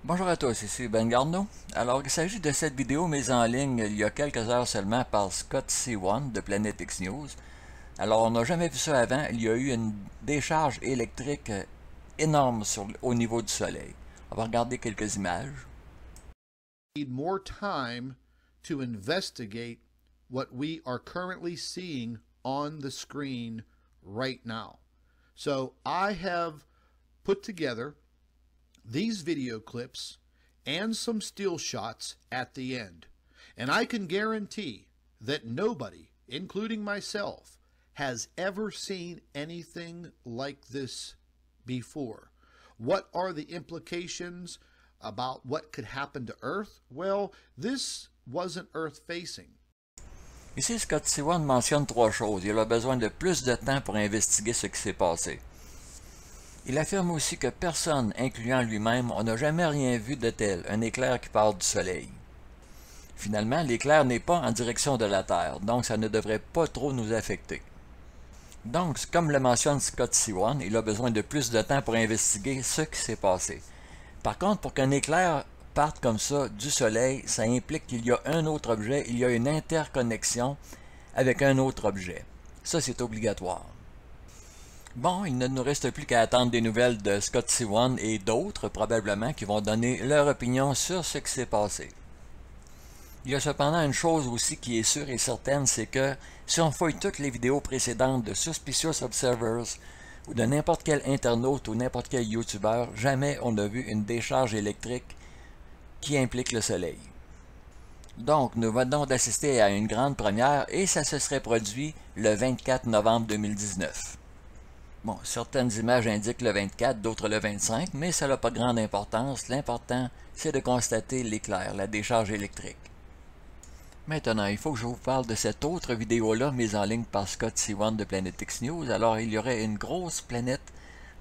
Bonjour à tous, ici Ben Garneau. Alors, il s'agit de cette vidéo mise en ligne il y a quelques heures seulement par Scott C1 de Planet X News. Alors, on n'a jamais vu ça avant. Il y a eu une décharge électrique énorme au niveau du Soleil. On va regarder quelques images. Need more time to investigate what we are currently seeing on the screen right now. So I have put together these video clips and some still shots at the end. And I can guarantee that nobody, including myself, has ever seen anything like this before. What are the implications about what could happen to Earth? Well, this wasn't Earth facing. Ici, Scott C1 mentionne trois choses. Il a besoin de plus de temps pour investiguer ce qui s'est passé. Il affirme aussi que personne, incluant lui-même, n'a jamais rien vu de tel, un éclair qui part du Soleil. Finalement, l'éclair n'est pas en direction de la Terre, donc ça ne devrait pas trop nous affecter. Donc, comme le mentionne Scott C1, il a besoin de plus de temps pour investiguer ce qui s'est passé. Par contre, pour qu'un éclair parte comme ça du Soleil, ça implique qu'il y a un autre objet, il y a une interconnexion avec un autre objet. Ça, c'est obligatoire. Bon, il ne nous reste plus qu'à attendre des nouvelles de Scott C1 et d'autres, probablement, qui vont donner leur opinion sur ce qui s'est passé. Il y a cependant une chose aussi qui est sûre et certaine, c'est que si on fouille toutes les vidéos précédentes de Suspicious Observers ou de n'importe quel internaute ou n'importe quel YouTuber, jamais on n'a vu une décharge électrique qui implique le Soleil. Donc, nous venons d'assister à une grande première et ça se serait produit le 24 novembre 2019. Bon, certaines images indiquent le 24, d'autres le 25, mais ça n'a pas de grande importance. L'important, c'est de constater l'éclair, la décharge électrique. Maintenant, il faut que je vous parle de cette autre vidéo-là mise en ligne par Scott C1 de Planet X News. Alors, il y aurait une grosse planète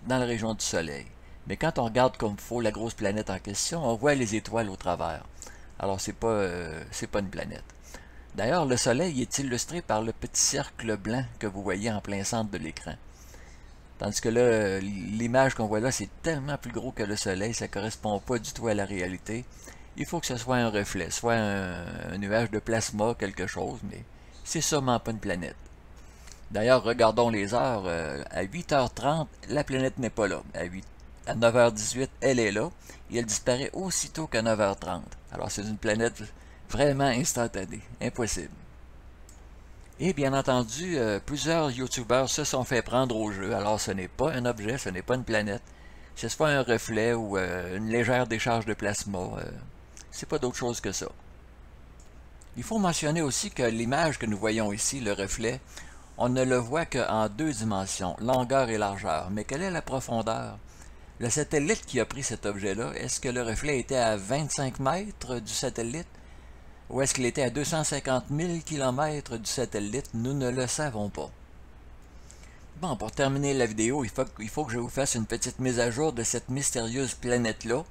dans la région du Soleil. Mais quand on regarde comme il faut la grosse planète en question, on voit les étoiles au travers. Alors, c'est pas une planète. D'ailleurs, le Soleil est illustré par le petit cercle blanc que vous voyez en plein centre de l'écran. Tandis que là, l'image qu'on voit là, c'est tellement plus gros que le Soleil, ça ne correspond pas du tout à la réalité. Il faut que ce soit un reflet, soit un nuage de plasma, quelque chose, mais c'est sûrement pas une planète. D'ailleurs, regardons les heures. À 8h30, la planète n'est pas là. À 9h18, elle est là, et elle disparaît aussitôt qu'à 9h30. Alors c'est une planète vraiment instantanée, impossible. Et bien entendu, plusieurs YouTubers se sont fait prendre au jeu. Alors ce n'est pas un objet, ce n'est pas une planète. C'est soit un reflet ou une légère décharge de plasma. C'est pas d'autre chose que ça. Il faut mentionner aussi que l'image que nous voyons ici, le reflet, on ne le voit qu'en deux dimensions, longueur et largeur. Mais quelle est la profondeur? Le satellite qui a pris cet objet-là, est-ce que le reflet était à 25 mètres du satellite? Ou est-ce qu'il était à 250 000 km du satellite? Nous ne le savons pas. Bon, pour terminer la vidéo, il faut que je vous fasse une petite mise à jour de cette mystérieuse planète-là,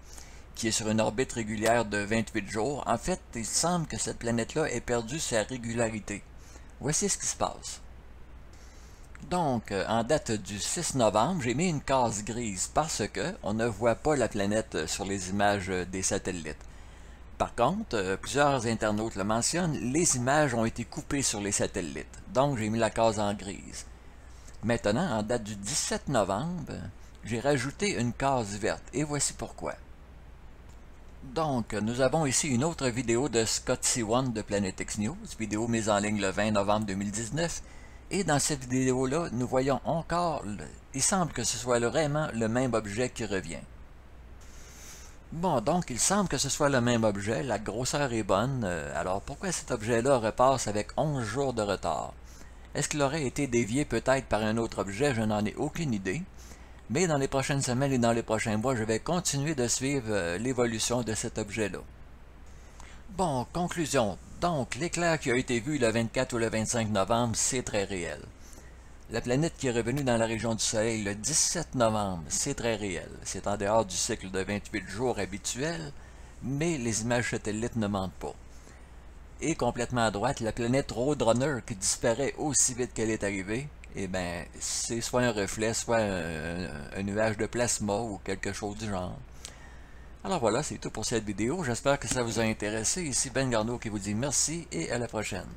qui est sur une orbite régulière de 28 jours. En fait, il semble que cette planète-là ait perdu sa régularité. Voici ce qui se passe. Donc, en date du 6 novembre, j'ai mis une case grise parce que on ne voit pas la planète sur les images des satellites. Par contre, plusieurs internautes le mentionnent, les images ont été coupées sur les satellites, donc j'ai mis la case en grise. Maintenant, en date du 17 novembre, j'ai rajouté une case verte, et voici pourquoi. Donc, nous avons ici une autre vidéo de Scott C1 de Planet X News, vidéo mise en ligne le 20 novembre 2019, et dans cette vidéo-là, nous voyons encore, il semble que ce soit vraiment le même objet qui revient. Bon, donc il semble que ce soit le même objet, la grosseur est bonne, alors pourquoi cet objet-là repasse avec 11 jours de retard? Est-ce qu'il aurait été dévié peut-être par un autre objet? Je n'en ai aucune idée. Mais dans les prochaines semaines et dans les prochains mois, je vais continuer de suivre l'évolution de cet objet-là. Bon, conclusion. Donc, l'éclair qui a été vu le 24 ou le 25 novembre, c'est très réel. La planète qui est revenue dans la région du Soleil le 17 novembre, c'est très réel. C'est en dehors du cycle de 28 jours habituel, mais les images satellites ne mentent pas. Et complètement à droite, la planète Roadrunner qui disparaît aussi vite qu'elle est arrivée, eh bien, c'est soit un reflet, soit un nuage de plasma ou quelque chose du genre. Alors voilà, c'est tout pour cette vidéo. J'espère que ça vous a intéressé. Ici Ben Garneau qui vous dit merci et à la prochaine.